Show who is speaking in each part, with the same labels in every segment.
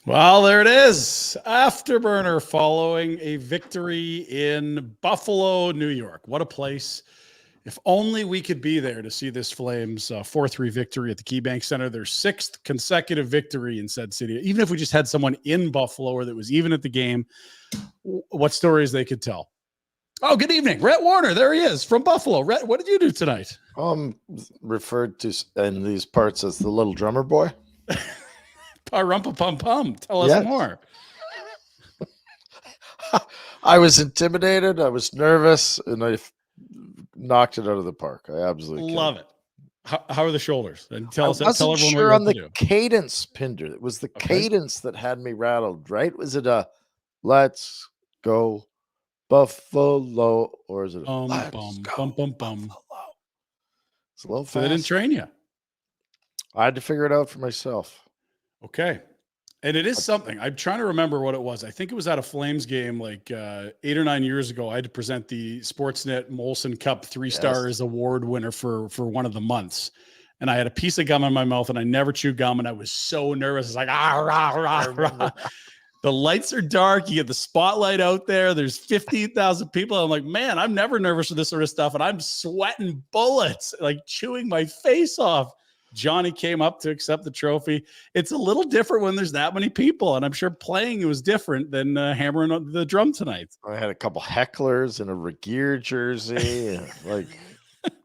Speaker 1: Well, there it is. Afterburner following a victory in Buffalo, New York. What a place. If only we could be there to see this Flames 4-3 victory at the KeyBank Center, their sixth consecutive victory in said city. Even if we just had someone in Buffalo or that was even at the game, what stories they could tell. Oh, good evening. Rhett Warner, there he is from Buffalo. Rhett, what did you do tonight?
Speaker 2: Referred to in these parts as the little drummer boy.
Speaker 1: Parumpa-pum-pum. Tell us more.
Speaker 2: I was intimidated. I was nervous, and I knocked it out of the park. I absolutely
Speaker 1: love it. How are the shoulders? And tell everyone
Speaker 2: sure
Speaker 1: what
Speaker 2: on the cadence, Pinder. It was the cadence that had me rattled, right? Was it a let's go Buffalo, or is it a let's go Buffalo? It's a little fast.
Speaker 1: So they didn't train you.
Speaker 2: I had to figure it out for myself.
Speaker 1: Okay. And it is something. I'm trying to remember what it was. I think it was at a Flames game like 8 or 9 years ago. I had to present the Sportsnet Molson Cup 3 Stars Award winner for one of the months. And I had a piece of gum in my mouth, and I never chew gum, and I was so nervous. It's like, rah. The lights are dark. You get the spotlight out there. There's 15,000 people. I'm like, man, I'm never nervous for this sort of stuff. And I'm sweating bullets, like chewing my face off. Johnny came up to accept the trophy. It's a little different when there's that many people, and I'm sure playing it was different than hammering on the drum tonight.
Speaker 2: I had a couple hecklers in a Regeer jersey. Like,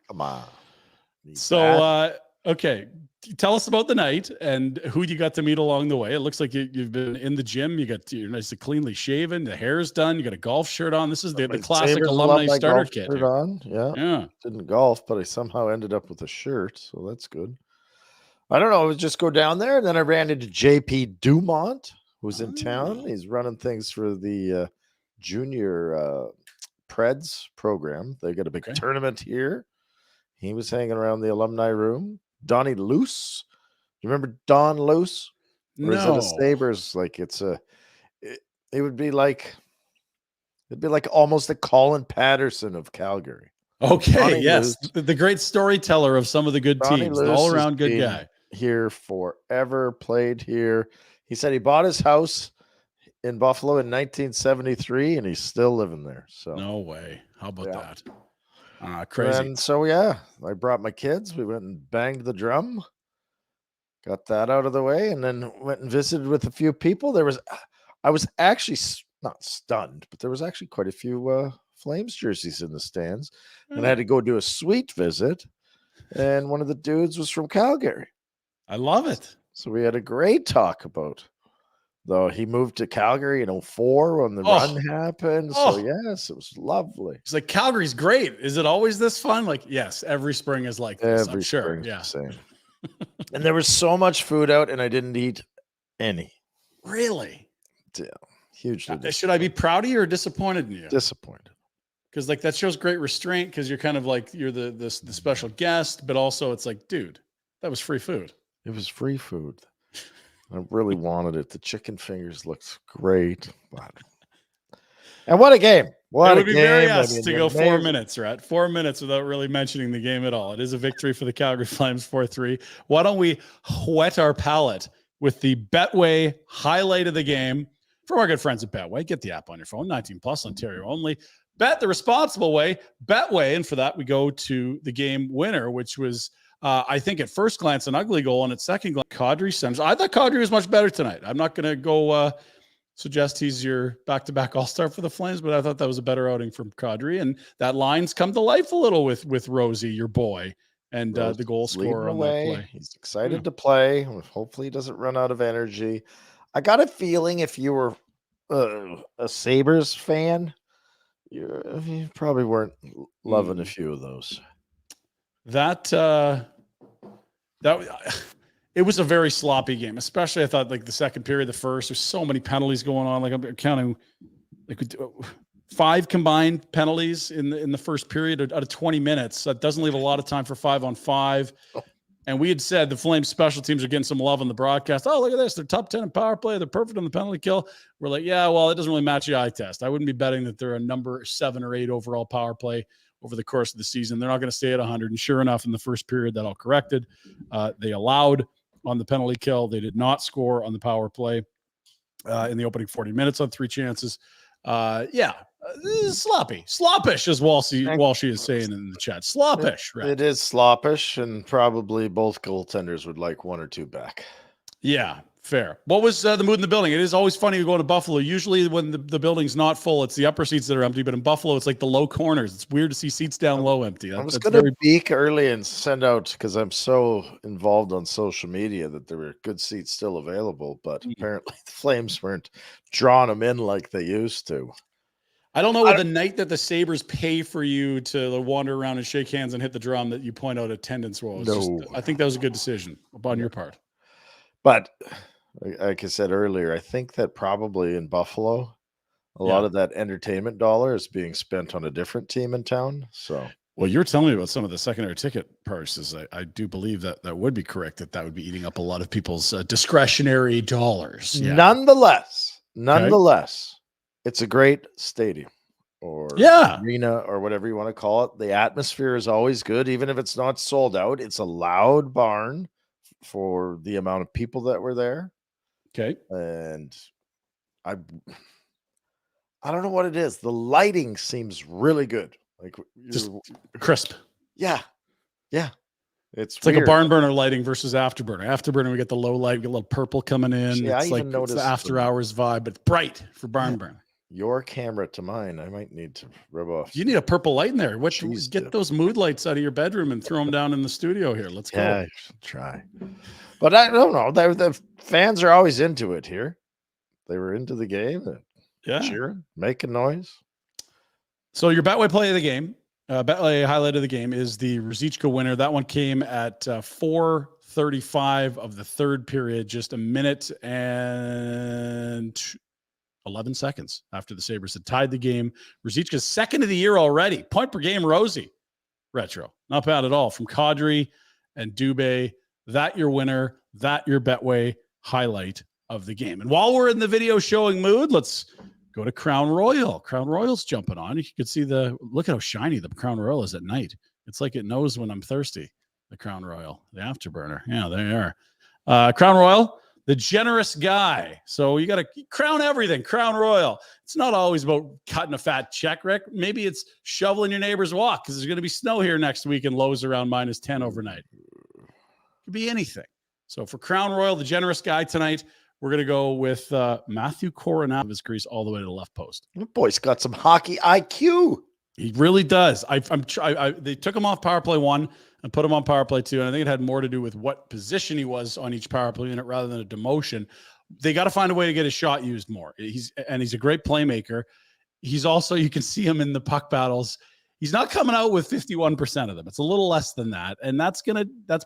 Speaker 2: come on.
Speaker 1: So, okay, tell us about the night and who you got to meet along the way. It looks like you've been in the gym. You're nice and cleanly shaven. The hair's done. You got a golf shirt on. This is the classic alumni starter kit.
Speaker 2: Shirt on. Yeah. Didn't golf, but I somehow ended up with a shirt, so that's good. I don't know. I would just go down there, and then I ran into JP Dumont, who's in town. He's running things for the junior Preds program. They got a big tournament here. He was hanging around the alumni room. Donnie Luce. You remember Don Luce? Or is it a Sabres? Like it would be like almost the Colin Patterson of Calgary.
Speaker 1: Okay, Donnie yes. Luce. The great storyteller of some of the good Donnie teams. All around good guy.
Speaker 2: Here forever, played here. He said he bought his house in Buffalo in 1973, and he's still living there. So
Speaker 1: no way. How about that? Crazy.
Speaker 2: And so I brought my kids. We went and banged the drum, got that out of the way, and then went and visited with a few people. I was actually not stunned, but there was actually quite a few Flames jerseys in the stands, and I had to go do a suite visit. And one of the dudes was from Calgary.
Speaker 1: I love it.
Speaker 2: So we had a great talk about, though he moved to Calgary in 2004 when the run happened. So yes, it was lovely.
Speaker 1: It's like, Calgary's great. Is it always this fun? Like, yes, every spring is like this. I'm sure. Yeah.
Speaker 2: Same. And there was so much food out, and I didn't eat any.
Speaker 1: Really?
Speaker 2: Yeah. Hugely.
Speaker 1: Should I be proud of you or disappointed in you?
Speaker 2: Disappointed.
Speaker 1: Because like that shows great restraint, because you're kind of like you're the special guest, but also it's like, dude, that was free food.
Speaker 2: It was free food. I really wanted it. The chicken fingers looked great. And what a game. What
Speaker 1: it would be very us to go 4 minutes, right? 4 minutes without really mentioning the game at all. It is a victory for the Calgary Flames 4-3. Why don't we whet our palate with the Betway highlight of the game from our good friends at Betway. Get the app on your phone, 19 plus, Ontario only. Bet the responsible way, Betway. And for that, we go to the game winner, which was, I think at first glance, an ugly goal, and at second glance, Kadri Sims. I thought Kadri was much better tonight. I'm not going to go suggest he's your back-to-back all-star for the Flames, but I thought that was a better outing from Kadri. And that line's come to life a little with Rosie, your boy, and the goal scorer on that play.
Speaker 2: He's excited to play. Hopefully he doesn't run out of energy. I got a feeling if you were a Sabres fan, you probably weren't loving a few of those.
Speaker 1: It was a very sloppy game, especially I thought like the second period, the first. There's so many penalties going on. Like I'm counting, like 5 combined penalties in the first period out of 20 minutes. That doesn't leave a lot of time for 5-on-5. And we had said the Flames special teams are getting some love on the broadcast. Oh, look at this. They're top 10 in power play. They're perfect on the penalty kill. We're like, yeah, well, it doesn't really match the eye test. I wouldn't be betting that they're a number 7 or 8 overall power play over the course of the season. They're not going to stay at 100. And sure enough, in the first period, that all corrected. They allowed on the penalty kill. They did not score on the power play. in the opening 40 minutes on 3 chances. Sloppish, as Walshy is saying in the chat. Sloppish, right?
Speaker 2: It is sloppish, and probably both goaltenders would like 1 or 2 back.
Speaker 1: Yeah, fair. What was the mood in the building? It is always funny to go to Buffalo. Usually when the building's not full, it's the upper seats that are empty. But in Buffalo, it's like the low corners. It's weird to see seats down low empty.
Speaker 2: I was going to peek early and send out, because I'm so involved on social media, that there were good seats still available. But apparently the Flames weren't drawing them in like they used to.
Speaker 1: I don't know what the night that the Sabres pay for you to wander around and shake hands and hit the drum that you point out attendance was.
Speaker 2: No.
Speaker 1: I think that was a good decision on your part.
Speaker 2: But like I said earlier, I think that probably in Buffalo, a lot of that entertainment dollar is being spent on a different team in town. So,
Speaker 1: well, you're telling me about some of the secondary ticket purchases. I do believe that would be correct, that would be eating up a lot of people's discretionary dollars. Yeah.
Speaker 2: Nonetheless, it's a great stadium or arena or whatever you want to call it. The atmosphere is always good, even if it's not sold out. It's a loud barn for the amount of people that were there.
Speaker 1: Okay.
Speaker 2: And I don't know what it is. The lighting seems really good. Like
Speaker 1: just crisp.
Speaker 2: Yeah. Yeah. It's
Speaker 1: like a barn burner lighting versus afterburner. Afterburner, we get the low light, we get a little purple coming in.
Speaker 2: Yeah,
Speaker 1: it's it's the after hours vibe, but bright for barn burner.
Speaker 2: Your camera to mine, I might need to rub off.
Speaker 1: You need a purple light in there. Get those mood lights out of your bedroom and throw them down in the studio here. Let's go.
Speaker 2: Yeah, I should try. But I don't know. The fans are always into it here. They were into the game. Cheering, making noise.
Speaker 1: So your Betway play of the game, Betway highlight of the game is the Ruzicka winner. That one came at 4:35 of the third period, just a minute and 11 seconds after the Sabres had tied the game. Ruzicka's second of the year already. Point per game, Rosie. Retro. Not bad at all. From Kadri and Dubé. That your winner. That your Betway highlight of the game. And while we're in the video showing mood, let's go to Crown Royal. Crown Royal's jumping on. You can see look at how shiny the Crown Royal is at night. It's like it knows when I'm thirsty. The Crown Royal, the Afterburner. Yeah, there you are. Crown Royal, the generous guy. So you got to crown everything. Crown Royal. It's not always about cutting a fat check, Rick. Maybe it's shoveling your neighbor's walk because there's going to be snow here next week and lows around -10 overnight. It could be anything. So for Crown Royal, the generous guy tonight, we're going to go with Matthew Coronado of his crease all the way to the left post.
Speaker 2: The boy's got some hockey IQ.
Speaker 1: He really does. They took him off power play 1 and put him on power play 2. And I think it had more to do with what position he was on each power play unit rather than a demotion. They got to find a way to get his shot used more. He's a great playmaker. He's also, you can see him in the puck battles. He's not coming out with 51% of them. It's a little less than that. And that's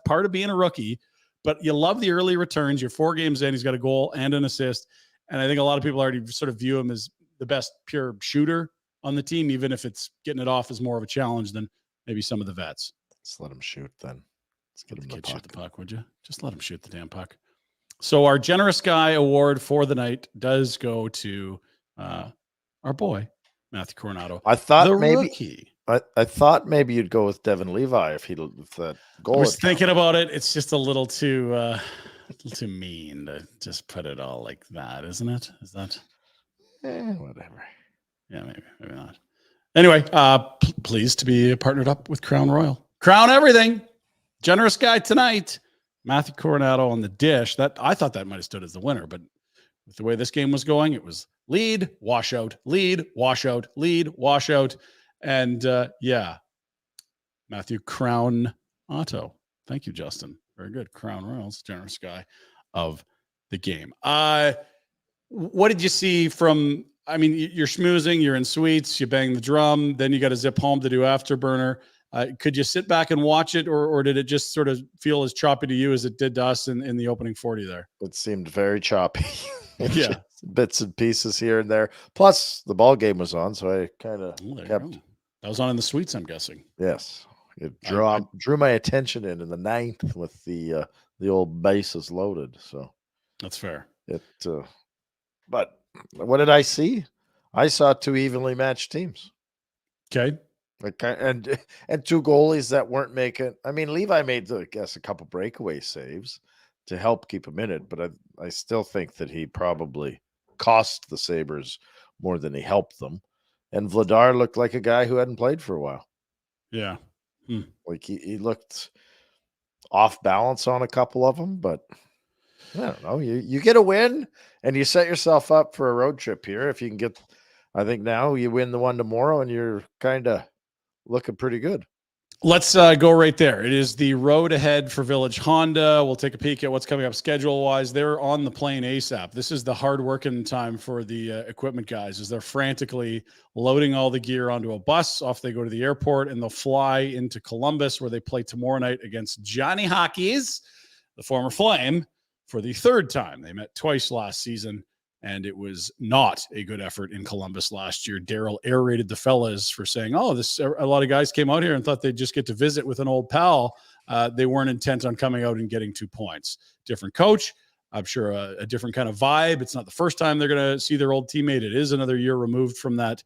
Speaker 1: part of being a rookie. But you love the early returns. You're 4 games in. He's got a goal and an assist. And I think a lot of people already sort of view him as the best pure shooter on the team, even if it's getting it off is more of a challenge than maybe some of the vets.
Speaker 2: Let's let him shoot then. Let's get him the puck.
Speaker 1: Shoot the puck, would you? Just let him shoot the damn puck. So our generous guy award for the night does go to our boy, Matthew Coronado.
Speaker 2: I thought
Speaker 1: the
Speaker 2: maybe
Speaker 1: rookie.
Speaker 2: I thought maybe you'd go with Devin Levi if that goal.
Speaker 1: I was thinking about it. It's just a little too mean to just put it all like that, isn't it? Is that?
Speaker 2: Whatever.
Speaker 1: Yeah, maybe not. Anyway, pleased to be partnered up with Crown Royal. Crown everything. Generous guy tonight. Matthew Coronado on the dish. That I thought that might have stood as the winner, but with the way this game was going, it was lead, washout, lead, washout, lead, washout. And Matthew Crown Otto. Thank you, Justin. Very good. Crown Royals, generous guy of the game. What did you see from, you're schmoozing, you're in suites, you bang the drum, then you got to zip home to do Afterburner. Could you sit back and watch it, or did it just sort of feel as choppy to you as it did to us in the opening 40 there?
Speaker 2: It seemed very choppy.
Speaker 1: Yeah.
Speaker 2: Bits and pieces here and there. Plus, the ball game was on, so I kind of kept...
Speaker 1: That was on in the suites, I'm guessing.
Speaker 2: Yes. It drew my attention in the 9th with the old bases loaded. So
Speaker 1: that's fair.
Speaker 2: But what did I see? I saw 2 evenly matched teams.
Speaker 1: Okay.
Speaker 2: And 2 goalies that weren't making. Levi made, I guess, a couple breakaway saves to help keep him in it, but I still think that he probably cost the Sabres more than he helped them. And Vladar looked like a guy who hadn't played for a while.
Speaker 1: Yeah.
Speaker 2: Like he looked off balance on a couple of them, but I don't know. You get a win and you set yourself up for a road trip here. If you can get, I think now you win the one tomorrow and you're kind of looking pretty good.
Speaker 1: Let's go right there. It is the road ahead for Village Honda. We'll take a peek at what's coming up schedule-wise. They're on the plane ASAP. This is the hard working time for the equipment guys, as they're frantically loading all the gear onto a bus. Off they go to the airport, and they'll fly into Columbus, where they play tomorrow night against Johnny Hockey's, the former Flame, for the third time. They met twice last season, and it was not a good effort in Columbus last year. Daryl aerated the fellas for saying, a lot of guys came out here and thought they'd just get to visit with an old pal. They weren't intent on coming out and getting 2 points. Different coach. I'm sure a different kind of vibe. It's not the first time they're going to see their old teammate. It is another year removed from that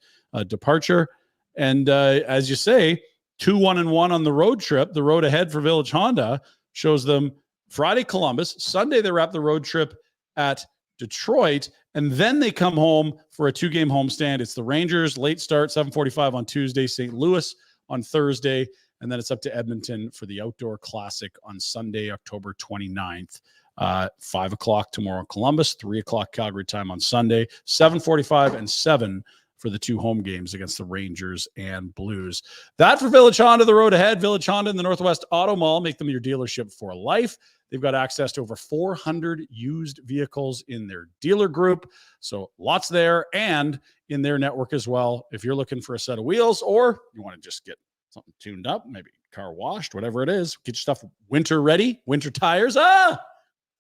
Speaker 1: departure. And as you say, 2-1-1 on the road trip. The road ahead for Village Honda shows them Friday, Columbus. Sunday, they wrap the road trip at Detroit, and then they come home for a 2-game homestand. It's the Rangers, late start, 7:45 on Tuesday, St. Louis on Thursday, and then it's up to Edmonton for the Outdoor Classic on Sunday, October 29th. 5 o'clock tomorrow in Columbus, 3 o'clock Calgary time on Sunday, 7:45 and 7 for the 2 home games against the Rangers and Blues. That for Village Honda, the road ahead. Village Honda in the Northwest Auto Mall. Make them your dealership for life. They've got access to over 400 used vehicles in their dealer group. So lots there and in their network as well. If you're looking for a set of wheels or you want to just get something tuned up, maybe car washed, whatever it is, get your stuff winter ready, winter tires.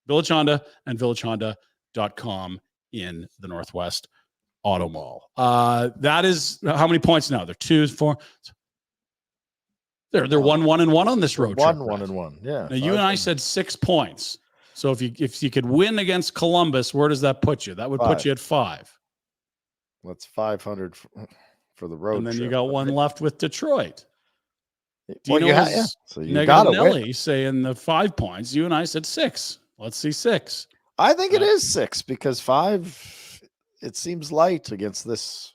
Speaker 1: Village Honda and villagehonda.com in the Northwest Auto Mall. That is how many points now? They're 2, 4. They're 1-1-1 on this road trip.
Speaker 2: 1-1-1. Yeah.
Speaker 1: Now you and I said 6 points. So if you could win against Columbus, where does that put you? That would put you at 5.
Speaker 2: That's 500 for the road.
Speaker 1: And then
Speaker 2: trip.
Speaker 1: you got one left with Detroit.
Speaker 2: So you got
Speaker 1: Nelly saying the 5 points. You and I said 6. Let's see 6.
Speaker 2: I think it is 6 because 5, it seems light against this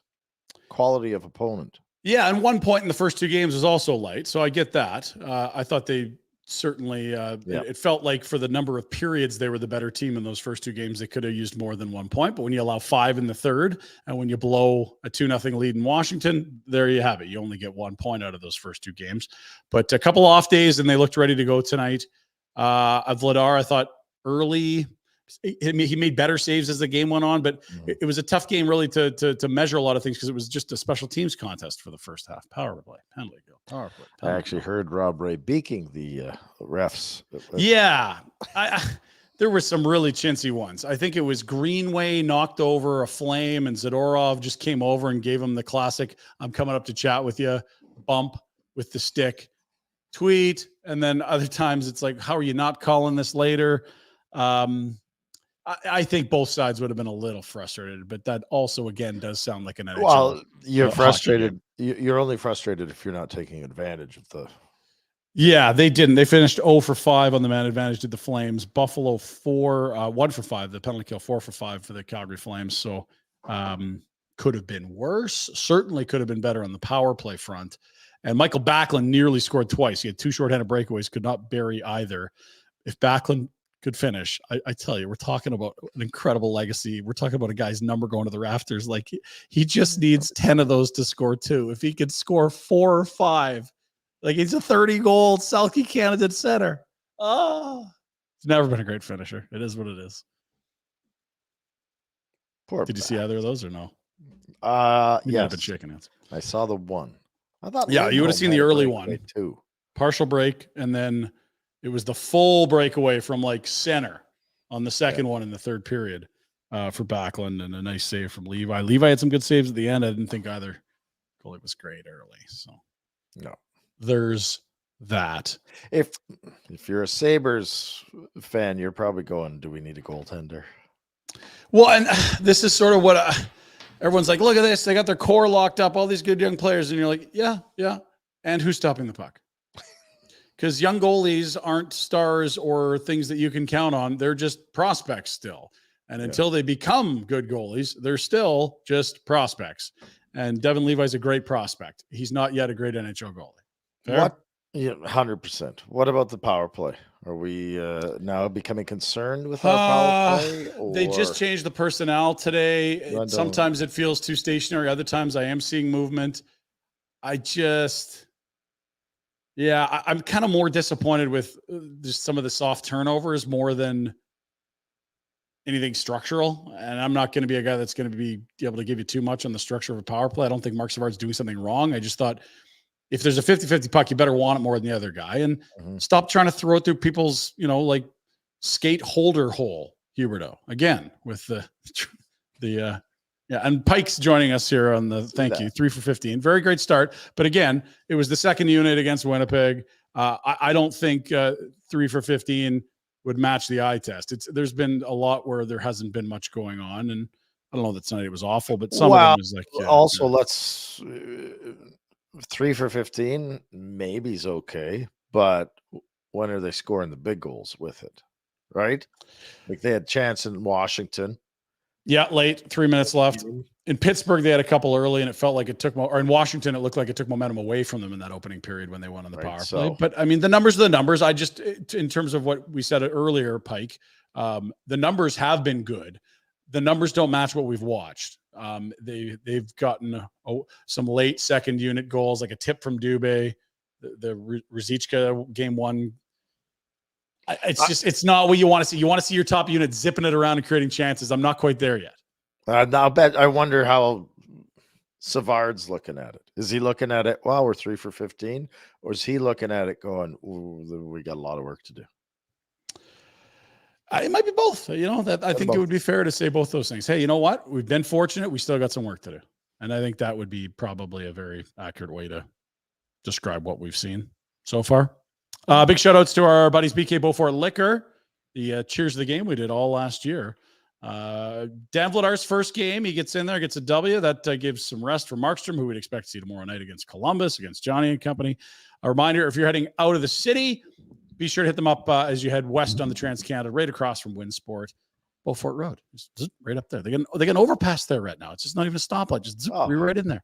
Speaker 2: quality of opponent.
Speaker 1: Yeah, and 1 point in the first 2 games was also light, so I get that. I thought they certainly it felt like for the number of periods they were the better team in those first 2 games. They could have used more than 1 point, but when you allow 5 in the third and when you blow a 2-0 lead in Washington, there you have it. You only get 1 point out of those first 2 games. But a couple off days and they looked ready to go tonight. Vladar, I thought early he made better saves as the game went on, but it was a tough game really to measure a lot of things because it was just a special teams contest for the first half. Power play, penalty kill, power play.
Speaker 2: I actually heard Rob Ray beaking the refs.
Speaker 1: Yeah, there were some really chintzy ones. I think it was Greenway knocked over a Flame, and Zadorov just came over and gave him the classic "I'm coming up to chat with you" bump with the stick, tweet, and then other times it's like, "How are you not calling this later?" I think both sides would have been a little frustrated, but that also, again, does sound like an NHL.
Speaker 2: Well, you're frustrated. You're only frustrated if you're not taking advantage of the.
Speaker 1: Yeah, they didn't. They finished 0 for 5 on the man advantage to the Flames. Buffalo 1 for 5, the penalty kill, 4 for 5 for the Calgary Flames. So could have been worse. Certainly could have been better on the power play front. And Michael Backlund nearly scored twice. He had 2 shorthanded breakaways, could not bury either. If Backlund could finish, I tell you, we're talking about an incredible legacy. We're talking about a guy's number going to the rafters. Like he just needs 10 of those to score 2. If he could score 4 or 5, like he's a 30-goal Selke candidate center. Oh, he's never been a great finisher. It is what it is. Did you see either of those or no?
Speaker 2: Yeah,
Speaker 1: been shaking hands.
Speaker 2: I saw the one. I thought.
Speaker 1: Yeah, you would have seen the early one
Speaker 2: too.
Speaker 1: Partial break, and then it was the full breakaway from like center on the second one in the third period for Backlund, and a nice save from Levi. Levi had some good saves at the end. I didn't think either goalie was great early. So
Speaker 2: no,
Speaker 1: there's that.
Speaker 2: If you're a Sabres fan, you're probably going, do we need a goaltender?
Speaker 1: Well, and this is sort of what everyone's like, look at this. They got their core locked up, all these good young players. And you're like, yeah. And who's stopping the puck? Because young goalies aren't stars or things that you can count on. They're just prospects still. And until they become good goalies, they're still just prospects. And Devin Levi's a great prospect. He's not yet a great NHL goalie. Fair?
Speaker 2: What? Yeah, 100%. What about the power play? Are we now becoming concerned with our power play?
Speaker 1: They just changed the personnel today. Sometimes it feels too stationary. Other times I am seeing movement. I'm kind of more disappointed with just some of the soft turnovers more than anything structural. And I'm not going to be a guy that's going to be able to give you too much on the structure of a power play. I don't think Mark Savard's doing something wrong. I just thought if there's a 50-50 puck, you better want it more than the other guy, and stop trying to throw it through people's, like skate holder hole, Huberto, again, with and Pike's joining us here on the thank you 3 for 15. Very great start. But again, it was the second unit against Winnipeg. I don't think 3 for 15 would match the eye test. There's been a lot where there hasn't been much going on, and I don't know that tonight it was awful, but some of them is like
Speaker 2: let's 3 for 15 maybe is okay, but when are they scoring the big goals with it? Right? Like they had chance in Washington.
Speaker 1: Yeah, late, 3 minutes left. In Pittsburgh, they had a couple early, and it felt like it took or in Washington, it looked like it took momentum away from them in that opening period when they won on the power play. But I mean, the numbers are the numbers. I just, in terms of what we said earlier, Pike, the numbers have been good. The numbers don't match what we've watched. They've gotten some late second unit goals, like a tip from Dubé, the Ruzicka game one. It's not what you want to see. You want to see your top unit zipping it around and creating chances. I'm not quite there yet.
Speaker 2: I wonder how Savard's looking at it. Is he looking at it, we're 3 for 15? Or is he looking at it going, we got a lot of work to do?
Speaker 1: It might be both. I think it would be fair to say both those things. Hey, you know what? We've been fortunate. We still got some work to do. And I think that would be probably a very accurate way to describe what we've seen so far. Big shout outs to our buddies BK Beaufort Liquor, the Cheers of the Game we did all last year. Dan Vladar's first game, he gets in there, gets a W. That gives some rest for Markstrom, who we'd expect to see tomorrow night against Columbus, against Johnny and company. A reminder, if you're heading out of the city, be sure to hit them up as you head west on the Trans-Canada, right across from Winsport, Beaufort Road. Just right up there. They get an overpass there right now. It's just not even a stoplight. Just you're right in there.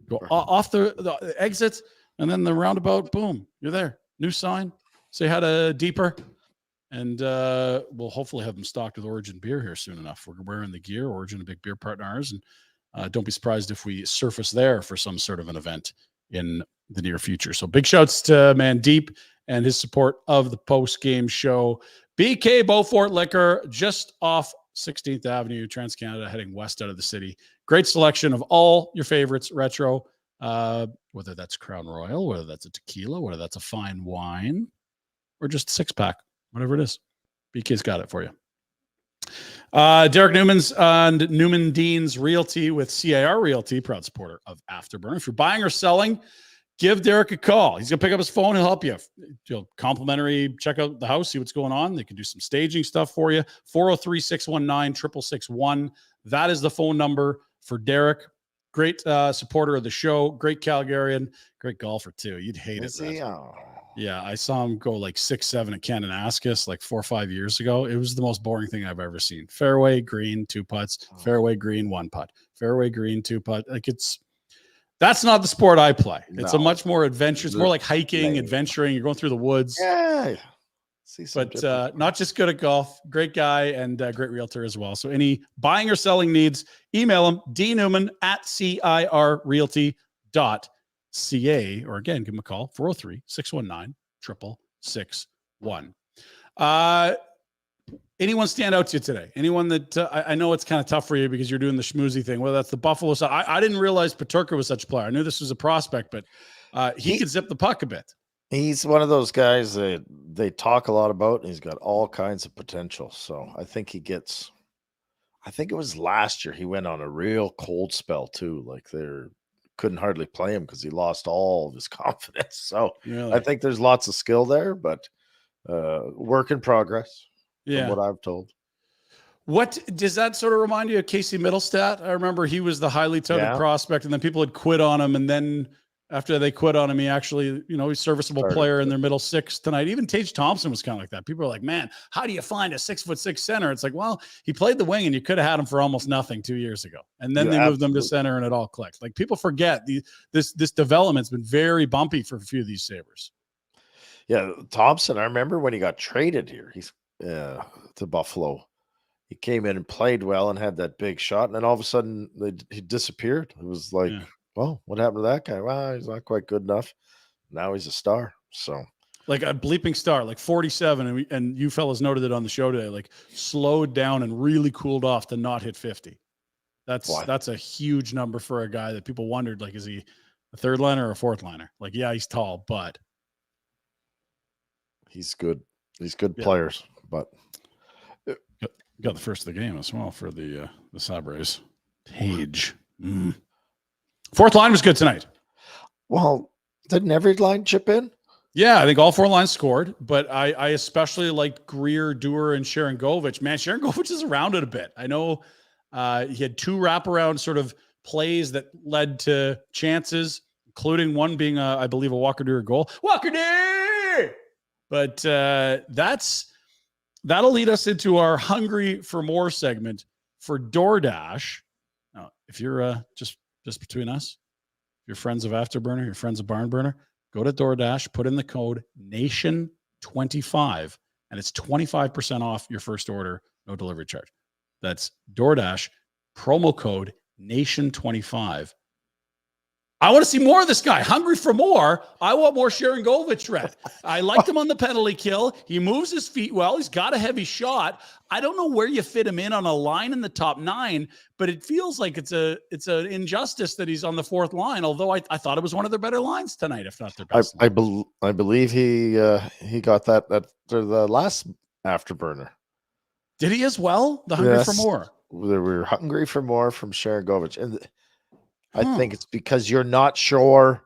Speaker 1: Go off the exit, and then the roundabout, boom, you're there. New sign. Say hi to Deeper. And we'll hopefully have them stocked with Origin beer here soon enough. We're wearing the gear. Origin, a big beer partner of ours. And don't be surprised if we surface there for some sort of an event in the near future. So big shouts to Mandeep and his support of the post-game show. BK Beaufort Liquor, just off 16th Avenue, Trans-Canada, heading west out of the city. Great selection of all your favorites, retro, whether that's Crown Royal, whether that's a tequila, whether that's a fine wine, or just a six-pack, whatever it is. BK's got it for you. Derek Newman's and Newman Dean's Realty with CIR Realty, proud supporter of Afterburner. If you're buying or selling, give Derek a call. He's going to pick up his phone. He'll help you. You'll complimentary check out the house, see what's going on. They can do some staging stuff for you. 403-619-6661. That is the phone number for Derek. Great supporter of the show. Great Calgarian. Great golfer, too. You'd hate it. Yeah, I saw him go like 6-7 at Kananaskis like 4 or 5 years ago. It was the most boring thing I've ever seen. Fairway, green, 2 putts. Fairway, green, 1 putt. Fairway, green, 2 putt. That's not the sport I play. It's a much more adventure. It's more like hiking, adventuring. You're going through the woods.
Speaker 2: Yeah.
Speaker 1: But not just good at golf. Great guy and great realtor as well. So any buying or selling needs, email him, dnewman@cirrealty.ca. Or again, give him a call, 403-619-6661. Anyone stand out to you today? Anyone that I know it's kind of tough for you because you're doing the schmoozy thing, whether that's the Buffalo side. I didn't realize Peterka was such a player. I knew this was a prospect, but he could zip the puck a bit.
Speaker 2: He's one of those guys that they talk a lot about, and he's got all kinds of potential. So I think it was last year he went on a real cold spell too. Like they couldn't hardly play him because he lost all of his confidence. So really? I think there's lots of skill there, but work in progress. From what I've told.
Speaker 1: What does that sort of remind you of Casey Middlestat? I remember he was the highly touted prospect, and then people had quit on him, and then After they quit on him, he actually, he's serviceable player in their middle six tonight. Even Tage Thompson was kind of like that. People are like, man, how do you find a 6'6" center? It's like, well, he played the wing and you could have had him for almost nothing 2 years ago. And then they moved him to center and it all clicked. Like people forget this development's been very bumpy for a few of these Sabres.
Speaker 2: Yeah. Thompson, I remember when he got traded here, he's to Buffalo. He came in and played well and had that big shot. And then all of a sudden he disappeared. It was like, well, what happened to that guy? Well, he's not quite good enough. Now he's a star. So, like
Speaker 1: a bleeping star, like 47. And you fellas noted it on the show today, like slowed down and really cooled off to not hit 50. That's a huge number for a guy that people wondered, like, is he a third liner or a fourth liner? Like, yeah, he's tall, but
Speaker 2: he's good. He's good players, but
Speaker 1: got the first of the game as well for the Sabres. Tage. Fourth line was good tonight.
Speaker 2: Well, didn't every line chip in?
Speaker 1: Yeah, I think all four lines scored, but I especially liked Greer, Dewar, and Sharangovich. Man, Sharangovich is around it a bit. I know he had two wraparound sort of plays that led to chances, including one being, I believe, a Walker Dewar goal. Walker Dewar! But that'll lead us into our Hungry for More segment for DoorDash. Now, if you're just between us, you're friends of Afterburner, you're friends of Barnburner, go to DoorDash, put in the code NATION25, and it's 25% off your first order, no delivery charge. That's DoorDash, promo code NATION25. I want to see more of this guy. Hungry for more. I want more Sharangovich, Rhett. I liked him on the penalty kill. He moves his feet well. He's got a heavy shot. I don't know where you fit him in on a line in the top 9, but it feels like it's an injustice that he's on the fourth line, although I thought it was one of their better lines tonight, if not their best.
Speaker 2: I believe he got that the last Afterburner.
Speaker 1: Did he as well? The Hungry for More.
Speaker 2: We were hungry for more from Sharangovich. And I think it's because you're not sure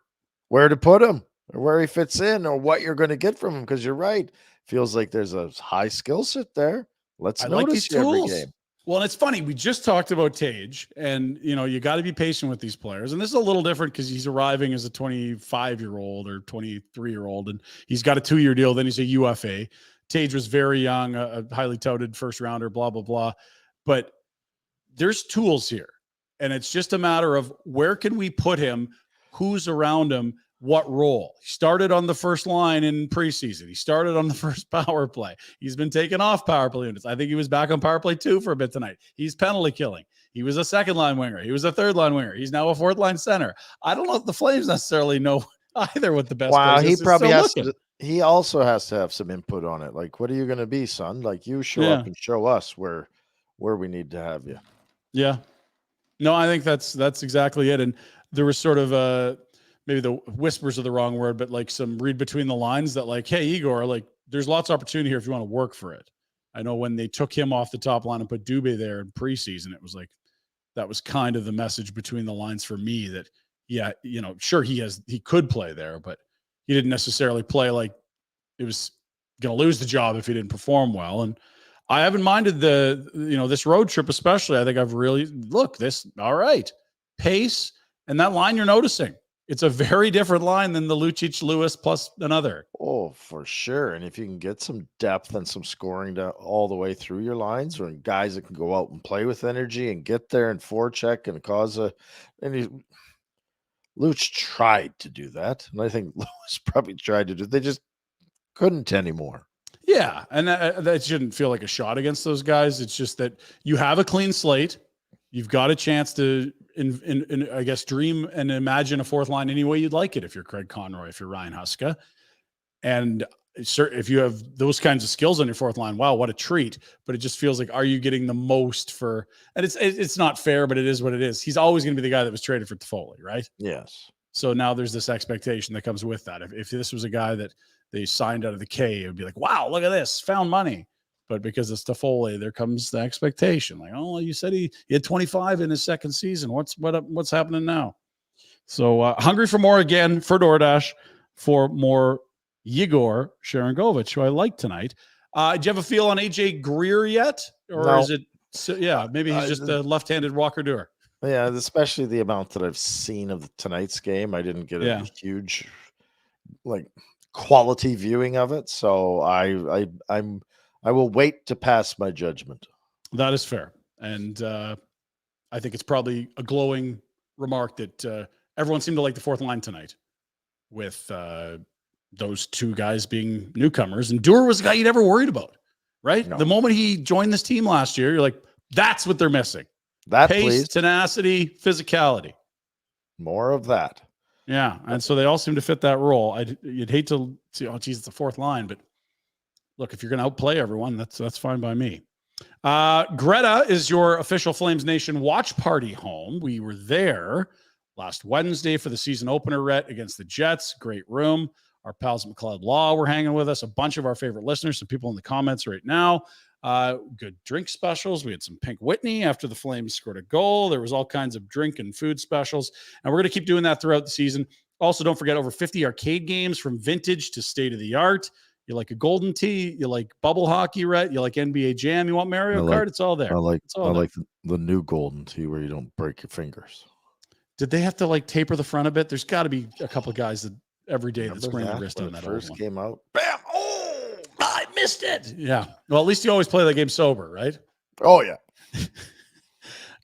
Speaker 2: where to put him or where he fits in or what you're going to get from him. Because you're right. Feels like there's a high skill set there. Let's notice you every game.
Speaker 1: Well, and it's funny. We just talked about Tage, and you got to be patient with these players. And this is a little different because he's arriving as a 25-year-old or 23-year-old, and he's got a 2-year deal. Then he's a UFA. Tage was very young, a highly touted first rounder, blah, blah, blah. But there's tools here. And it's just a matter of where can we put him, who's around him, what role. He started on the first line in preseason. He started on the first power play. He's been taken off power play units. I think he was back on power play 2 for a bit tonight. He's penalty killing. He was a second line winger. He was a third line winger. He's now a fourth line center. I don't know if the Flames necessarily know either what the best
Speaker 2: he probably has to. He also has to have some input on it. Like, what are you going to be, son? Like, you show up and show us where we need to have you.
Speaker 1: Yeah. No, I think that's exactly it. And there was sort of maybe the whispers are the wrong word, but like some read between the lines that like, hey, Igor, like there's lots of opportunity here if you want to work for it. I know when they took him off the top line and put Dubé there in preseason, it was like, that was kind of the message between the lines for me that, sure, he could play there, but he didn't necessarily play like it was going to lose the job if he didn't perform well. And I haven't minded this road trip, especially. I think I've really all right, pace and that line you're noticing. It's a very different line than the Lucic Lewis plus another.
Speaker 2: Oh, for sure. And if you can get some depth and some scoring all the way through your lines, or guys that can go out and play with energy and get there and forecheck and cause Luch tried to do that. And I think Lewis probably tried to do it. They just couldn't anymore.
Speaker 1: Yeah, and that shouldn't feel like a shot against those guys. It's just that you have a clean slate. You've got a chance to, I guess, dream and imagine a fourth line any way you'd like it if you're Craig Conroy, if you're Ryan Huska. And if you have those kinds of skills on your fourth line, wow, what a treat. But it just feels like, are you getting the most for – and it's not fair, but it is what it is. He's always going to be the guy that was traded for Toffoli, right?
Speaker 2: Yes.
Speaker 1: So now there's this expectation that comes with that. If this was a guy that – they signed out of the K, it would be like, wow, look at this, found money. But because it's Toffoli, there comes the expectation. Like, oh, you said he had 25 in his second season. What's happening now? So hungry for more again for DoorDash for more Igor Sharangovich, who I like tonight. Do you have a feel on AJ Greer yet? Or is it, maybe he's just a left-handed Walker Dewar.
Speaker 2: Yeah, especially the amount that I've seen of tonight's game. I didn't get a huge like quality viewing of it, so I will wait to pass my judgment.
Speaker 1: That is fair, and I think it's probably a glowing remark that everyone seemed to like the fourth line tonight, with those two guys being newcomers, and Dewar was a guy you never worried about, right?
Speaker 2: No.
Speaker 1: The moment he joined this team last year, you're like, that's what they're missing.
Speaker 2: That
Speaker 1: pace,
Speaker 2: please.
Speaker 1: tenacity, physicality.
Speaker 2: More of that.
Speaker 1: Yeah, and so they all seem to fit that role. You'd hate to see, oh, geez, it's the fourth line, but look, if you're going to outplay everyone, that's fine by me. Greta is your official Flames Nation watch party home. We were there last Wednesday for the season opener, Rhett, against the Jets. Great room. Our pals at McLeod Law were hanging with us. A bunch of our favorite listeners, some people in the comments right now. Good drink specials. We had some Pink Whitney after the Flames scored a goal. There was all kinds of drink and food specials, and we're going to keep doing that throughout the season. Also, don't forget over 50 arcade games from vintage to state of the art. You like a golden tee, you like bubble hockey, Rhett, you like NBA Jam, you want Mario Kart, it's all there.
Speaker 2: I like the new golden tee where you don't break your fingers.
Speaker 1: Did they have to like taper the front a bit? There's got to be a couple of guys that every day that sprain their wrist on that
Speaker 2: first
Speaker 1: old one.
Speaker 2: Came out. Bam! Oh, I missed it.
Speaker 1: Yeah. Well, at least you always play that game sober, right?
Speaker 2: Oh yeah.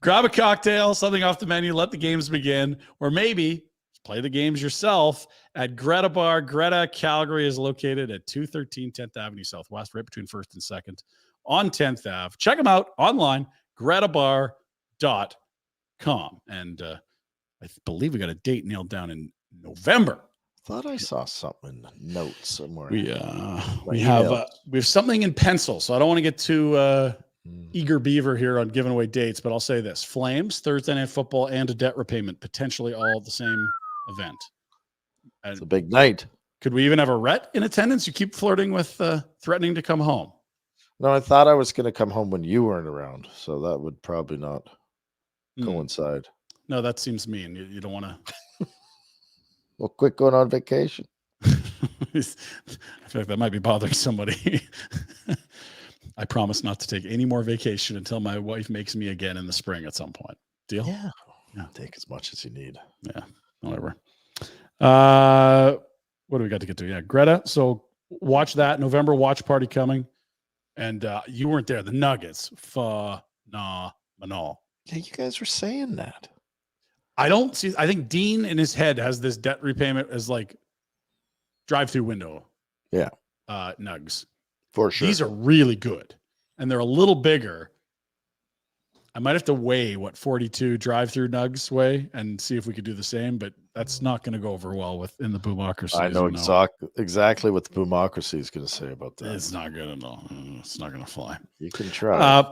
Speaker 1: Grab a cocktail, something off the menu, let the games begin, or maybe play the games yourself at Greta Bar. Greta, Calgary is located at 213 10th Avenue Southwest, right between 1st and 2nd on 10th Ave. Check them out online, gretabar.com. And I believe we got a date nailed down in November.
Speaker 2: Thought I saw something in the notes somewhere.
Speaker 1: We have something in pencil, so I don't want to get too eager beaver here on giving away dates, but I'll say this: Flames, Thursday Night Football, and a debt repayment, potentially all at the same event. And
Speaker 2: it's a big night.
Speaker 1: Could we even have a Rhett in attendance? You keep flirting with threatening to come home.
Speaker 2: No, I thought I was going to come home when you weren't around, so that would probably not coincide.
Speaker 1: No, that seems mean. You don't want to.
Speaker 2: Well, quit going on vacation.
Speaker 1: In fact, that might be bothering somebody. I promise not to take any more vacation until my wife makes me again in the spring at some point. Deal?
Speaker 2: Yeah. Take as much as you need.
Speaker 1: Yeah. Whatever. What do we got to get to? Yeah, Greta. So watch that November watch party coming. And you weren't there. The Nuggets. Phenomenal.
Speaker 2: Yeah, you guys were saying that.
Speaker 1: I think Dean in his head has this debt repayment as like drive-through window.
Speaker 2: Yeah.
Speaker 1: Nugs.
Speaker 2: For sure.
Speaker 1: These are really good. And they're a little bigger. I might have to weigh what 42 drive-through nugs weigh and see if we could do the same, but that's not going to go over well in the boomocracy.
Speaker 2: I know exactly what the boomocracy is going to say about that.
Speaker 1: It's not good at all. It's not going to fly.
Speaker 2: You can try.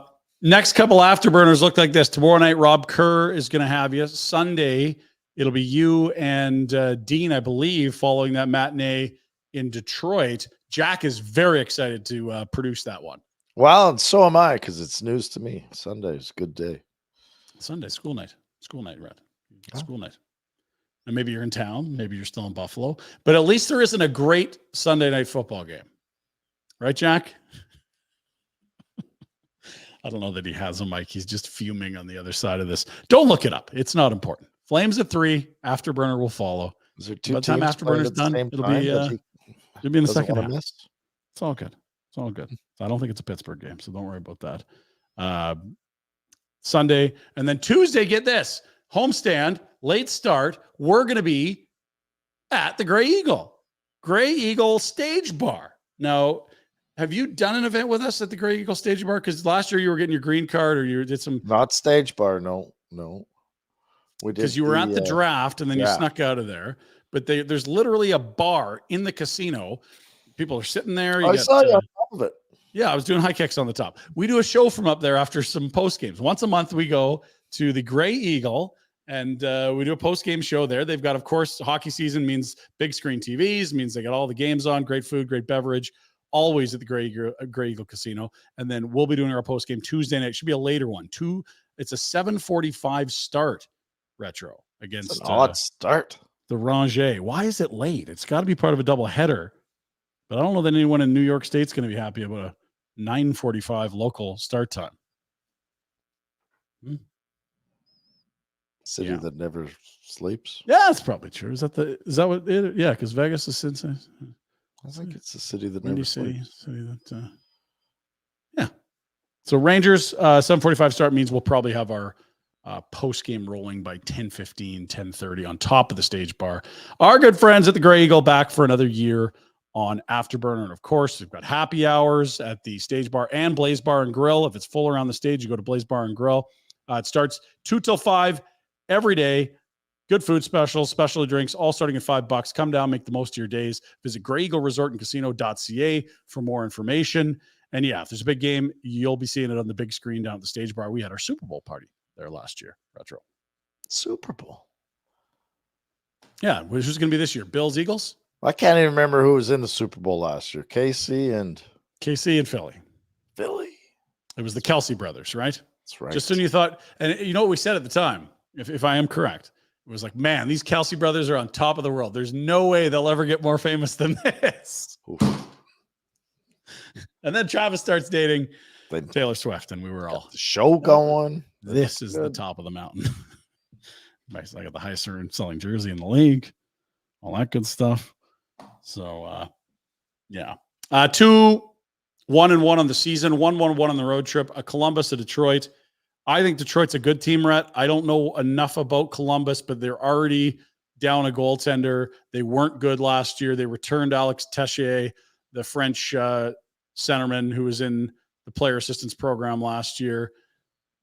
Speaker 1: Next couple afterburners look like this. Tomorrow night, Rob Kerr is going to have you. Sunday, it'll be you and Dean, I believe, following that matinee in Detroit. Jack is very excited to produce that one.
Speaker 2: Well, and so am I, because it's news to me. Sunday is a good day.
Speaker 1: Sunday, school night. School night, Rhett. School night. And maybe you're in town. Maybe you're still in Buffalo. But at least there isn't a great Sunday night football game. Right, Jack? I don't know that he has a mic. He's just fuming on the other side of this. Don't look it up. It's not important. Flames at 3. Afterburner will follow.
Speaker 2: Is there two
Speaker 1: By the time Afterburner's done, it'll be in the second half. It's all good. It's all good. I don't think it's a Pittsburgh game, so don't worry about that. Sunday. And then Tuesday, get this. Homestand, late start. We're going to be at the Grey Eagle. Grey Eagle Stage Bar. Now, have you done an event with us at the Grey Eagle Stage Bar? Because last year you were getting your green card or you did some...
Speaker 2: Not Stage Bar, no. We did
Speaker 1: because you were at the draft and then you snuck out of there. But there's literally a bar in the casino. People are sitting there.
Speaker 2: I saw you on top of it.
Speaker 1: Yeah, I was doing high kicks on the top. We do a show from up there after some post games. Once a month, we go to the Grey Eagle and we do a post game show there. They've got, of course, hockey season means big screen TVs, means they got all the games on, great food, great beverage, always at the Grey Eagle Casino. And then we'll be doing our post game Tuesday night. It should be a later one. It's a 7:45 start retro against
Speaker 2: it's an odd start.
Speaker 1: The Ranger. Why is it late? It's got to be part of a double header. But I don't know that anyone in New York State's going to be happy about a 9:45 local start time.
Speaker 2: City that never sleeps.
Speaker 1: Yeah, that's probably true. Is that what it? Yeah, because Vegas is Cincinnati.
Speaker 2: I think it's the city that
Speaker 1: Windy
Speaker 2: never
Speaker 1: City,
Speaker 2: sleeps.
Speaker 1: city that. Yeah. So Rangers 7:45 start means we'll probably have our post game rolling by 10:15, 10:30 on top of the stage bar. Our good friends at the Grey Eagle back for another year on Afterburner. And of course, we've got happy hours at the stage bar and Blaze Bar and Grill. If it's full around the stage, you go to Blaze Bar and Grill. It starts 2 till 5 every day. Good food specials, specialty drinks, all starting at $5. Come down, make the most of your days. Visit Grey Eagle Resort and Casino.ca for more information. And yeah, if there's a big game, you'll be seeing it on the big screen down at the stage bar. We had our Super Bowl party there last year. Retro.
Speaker 2: Super Bowl.
Speaker 1: Yeah, who's going to be this year? Bills, Eagles?
Speaker 2: I can't even remember who was in the Super Bowl last year. KC and
Speaker 1: Philly.
Speaker 2: Philly.
Speaker 1: It was the Kelsey brothers, right?
Speaker 2: That's right.
Speaker 1: Just when you thought, and you know what we said at the time, if I am correct, it was like, man, these Kelsey brothers are on top of the world. There's no way they'll ever get more famous than this.
Speaker 2: Oof.
Speaker 1: And then Travis starts dating Taylor Swift, and we were all
Speaker 2: the show going.
Speaker 1: This is the top of the mountain. I got the highest selling jersey in the league, all that good stuff. So, yeah, 2-1-1 on the season, 1-1-1 on the road trip. A Columbus, a Detroit. I think Detroit's a good team, Rhett. I don't know enough about Columbus, but they're already down a goaltender. They weren't good last year. They returned Alex Tessier, the French centerman who was in the player assistance program last year.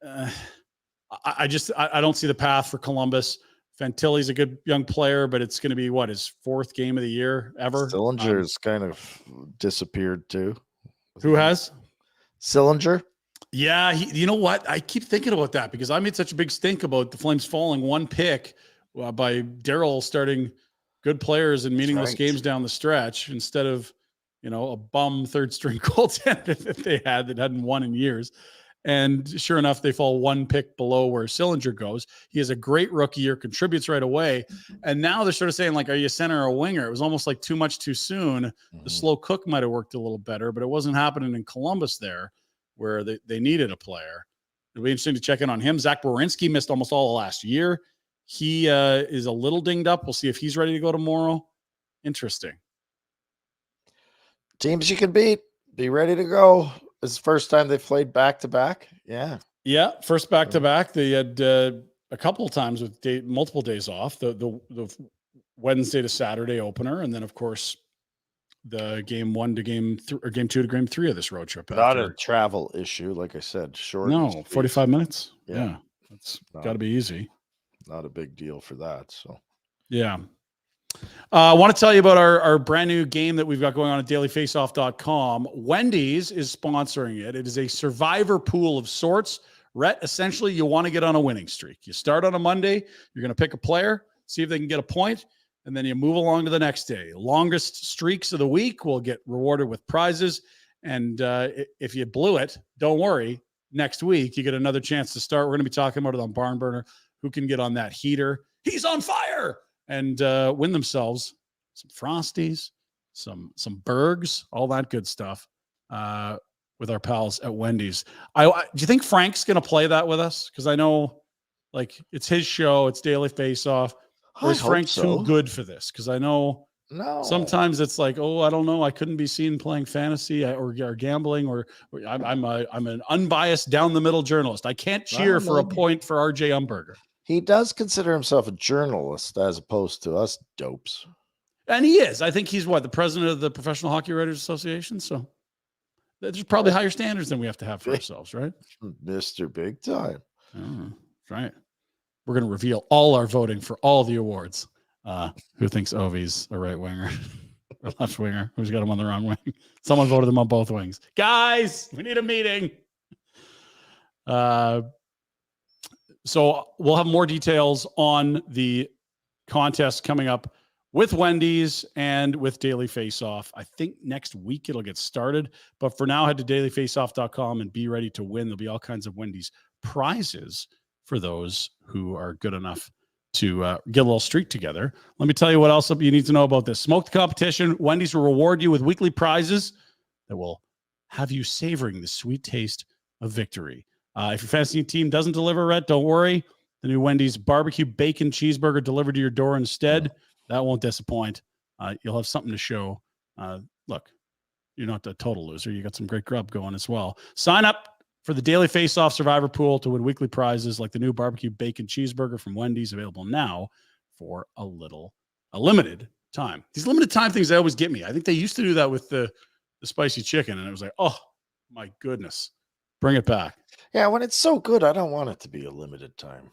Speaker 1: I don't see the path for Columbus. Fantilli's a good young player, but it's going to be his 4th game of the year ever.
Speaker 2: Sillinger's kind of disappeared too.
Speaker 1: Who has?
Speaker 2: Sillinger.
Speaker 1: Yeah, you know what? I keep thinking about that because I made such a big stink about the Flames falling 1 pick by Darryl starting good players in meaningless games down the stretch instead of, a bum third string goaltender that they had that hadn't won in years. And sure enough, they fall 1 pick below where Sillinger goes. He has a great rookie year, contributes right away. And now they're sort of saying, like, are you a center or a winger? It was almost like too much too soon. Mm-hmm. The slow cook might have worked a little better, but it wasn't happening in Columbus there where they needed a player. It'll be interesting to check in on him. Zach Werenski missed almost all of last year. He is a little dinged up. We'll see if he's ready to go tomorrow. Interesting.
Speaker 2: Teams you can beat. Be ready to go. It's the first time they've played back-to-back. Yeah. Yeah,
Speaker 1: first back-to-back. They had a couple of times with multiple days off. The Wednesday to Saturday opener, and then, of course, the game 1 to game 3 or game 2 to game 3 of this road trip.
Speaker 2: Not a travel issue, like I said. Short.
Speaker 1: No, 45 minutes. Yeah. That's got to be easy.
Speaker 2: Not a big deal for that. So,
Speaker 1: yeah. I want to tell you about our brand new game that we've got going on at dailyfaceoff.com. Wendy's is sponsoring it. It is a survivor pool of sorts. Rhett, essentially, you want to get on a winning streak. You start on a Monday, you're going to pick a player, see if they can get a point, and then you move along to the next day. Longest streaks of the week will get rewarded with prizes. And if you blew it, don't worry. Next week, you get another chance to start. We're going to be talking about it on Barn Burner. Who can get on that heater? He's on fire! And win themselves some Frosties, some Bergs, all that good stuff with our pals at Wendy's. Do you think Frank's going to play that with us? Because I know, it's his show. It's Daily Face Off. Or is Frank too good for this? Because I know sometimes it's like, I don't know. I couldn't be seen playing fantasy or gambling. Or I'm an unbiased down the middle journalist. I can't cheer for a point for RJ Umberger.
Speaker 2: He does consider himself a journalist as opposed to us dopes.
Speaker 1: And he is. I think he's the president of the Professional Hockey Writers Association. So there's probably higher standards than we have to have for ourselves, right?
Speaker 2: Mr. Big Time.
Speaker 1: Right. We're going to reveal all our voting for all the awards. Who thinks Ovi's a right winger or left winger? Who's got him on the wrong wing? Someone voted him on both wings. Guys, we need a meeting. So we'll have more details on the contest coming up with Wendy's and with Daily Face-Off. I think next week it'll get started. But for now, head to dailyfaceoff.com and be ready to win. There'll be all kinds of Wendy's prizes for those who are good enough to get a little streak together. Let me tell you what else you need to know about this. Smoke the competition. Wendy's will reward you with weekly prizes that will have you savoring the sweet taste of victory. If your fantasy team doesn't deliver, Rhett, don't worry. the new Wendy's barbecue bacon cheeseburger delivered to your door instead. That won't disappoint. You'll have something to show. Look, you're not a total loser. You got some great grub going as well. Sign up for the daily face-off survivor pool to win weekly prizes like the new barbecue bacon cheeseburger from Wendy's, available now for a limited time. These limited time things, they always get me. I think they used to do that with the spicy chicken, and it was like, oh my goodness, bring it back.
Speaker 2: Yeah, when it's so good, I don't want it to be a limited time.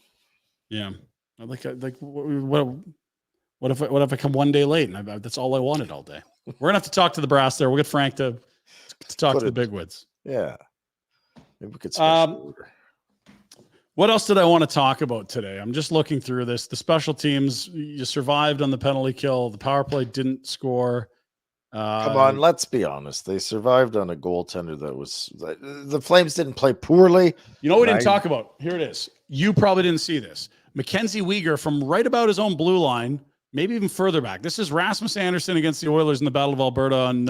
Speaker 1: Yeah, like what if I come one day late and that's all I wanted all day? We're gonna have to talk to the brass there. We'll get Frank to talk to the bigwigs.
Speaker 2: Yeah. Maybe we could
Speaker 1: what else did I want to talk about today? I'm just looking through this. The special teams, you survived on the penalty kill. The power play didn't score.
Speaker 2: Come on, let's be honest. They survived on a goaltender that was the Flames didn't play poorly.
Speaker 1: You know what we didn't talk about? Here it is. You probably didn't see this. Mackenzie Weegar from right about his own blue line, maybe even further back. This is Rasmus Anderson against the Oilers in the Battle of Alberta on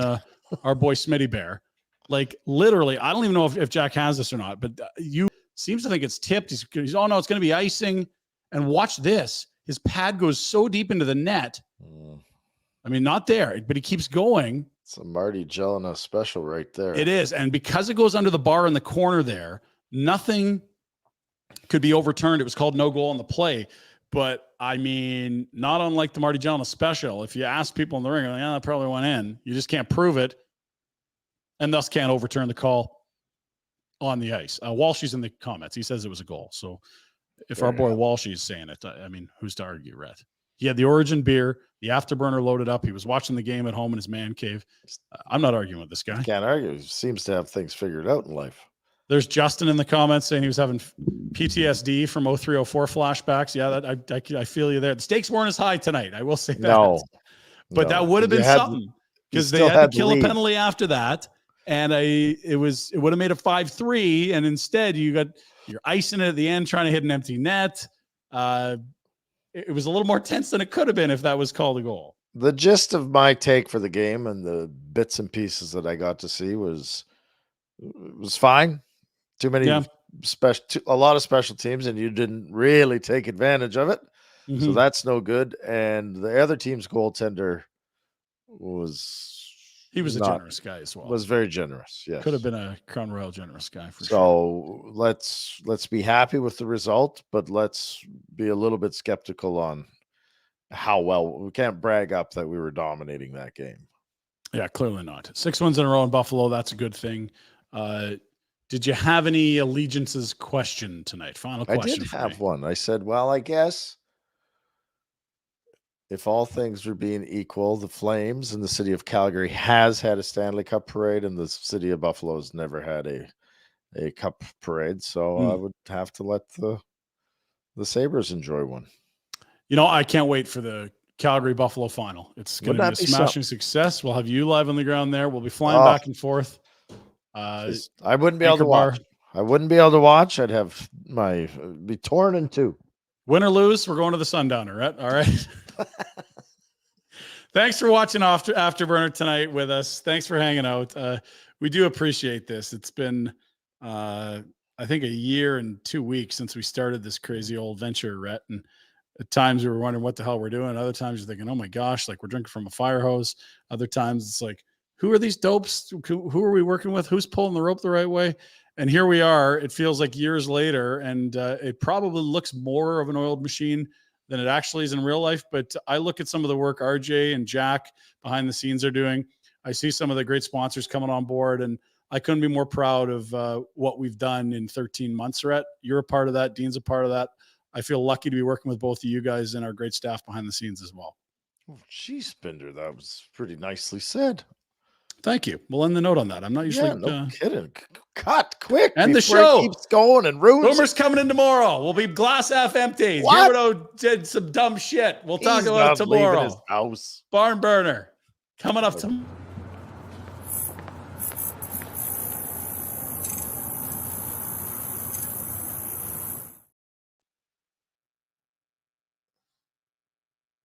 Speaker 1: our boy Smitty Bear. Like literally, I don't even know if Jack has this or not, but you seems to think it's tipped. He's oh no, it's going to be icing. And watch this. His pad goes so deep into the net. I mean, not there, but he keeps going.
Speaker 2: It's a Marty Jelena special right there.
Speaker 1: It is. And because it goes under the bar in the corner there, nothing could be overturned. It was called no goal on the play. But I mean, not unlike the Marty Jelena special. If you ask people in the ring, like, yeah, that probably went in. You just can't prove it. And thus can't overturn the call on the ice. Walshy's in the comments. He says it was a goal. So if our boy Walshy's saying it, I mean, who's to argue, Rhett? He had the Origin beer, the Afterburner loaded up. He was watching the game at home in his man cave. I'm not arguing with this guy.
Speaker 2: Can't argue. He seems to have things figured out in life.
Speaker 1: There's Justin in the comments saying he was having PTSD from 0304 flashbacks. Yeah, I feel you there. The stakes weren't as high tonight. I will say that.
Speaker 2: No.
Speaker 1: But that would have been something because they had to kill a penalty after that. And it would have made a 5-3. And instead you're icing it at the end, trying to hit an empty net. It was a little more tense than it could have been if that was called a goal.
Speaker 2: The gist of my take for the game and the bits and pieces that I got to see was fine. Too many a lot of special teams, and you didn't really take advantage of it. Mm-hmm. So that's no good. And the other team's goaltender
Speaker 1: he was a generous guy as well.
Speaker 2: Was very generous. Yes.
Speaker 1: Could have been a Crown Royal generous guy for sure.
Speaker 2: So let's be happy with the result, but let's be a little bit skeptical on how well we can't brag up that we were dominating that game.
Speaker 1: Yeah, clearly not. 6 wins in a row in Buffalo. That's a good thing. Did you have any allegiances question tonight? Final question.
Speaker 2: I did have one. I said, well, I guess if all things were being equal, the Flames in the city of Calgary has had a Stanley Cup parade, and the city of Buffalo has never had a cup parade. So I would have to let the Sabres enjoy one. You know, I can't wait for the Calgary Buffalo final. It's going to be a smashing success. We'll have you live on the ground there. We'll be flying back and forth. I wouldn't be able to watch. I wouldn't be able to watch. I'd have be torn in two. Win or lose, we're going to the Sundowner, right? All right. Thanks for watching Afterburner tonight with us. Thanks for hanging out. We do appreciate this. It's been, I think, 1 year and 2 weeks since we started this crazy old venture, Rhett. And at times we were wondering what the hell we're doing. Other times you're thinking, oh my gosh, like we're drinking from a fire hose. Other times it's like, who are these dopes? Who are we working with? Who's pulling the rope the right way? And here we are. It feels like years later, and it probably looks more of an oiled machine than it actually is in real life. But I look at some of the work RJ and Jack behind the scenes are doing. I see some of the great sponsors coming on board, and I couldn't be more proud of what we've done in 13 months, Rhett. You're a part of that. Dean's a part of that. I feel lucky to be working with both of you guys and our great staff behind the scenes as well. Oh, geez, Pinder, that was pretty nicely said. Thank you. We'll end the note on that. I'm not usually no kidding. Cut quick. And the show keeps going and ruins. Boomer's coming in tomorrow. We'll be glass half empty. Zero did some dumb shit. We'll talk about it tomorrow. His house. Barn burner coming up tomorrow.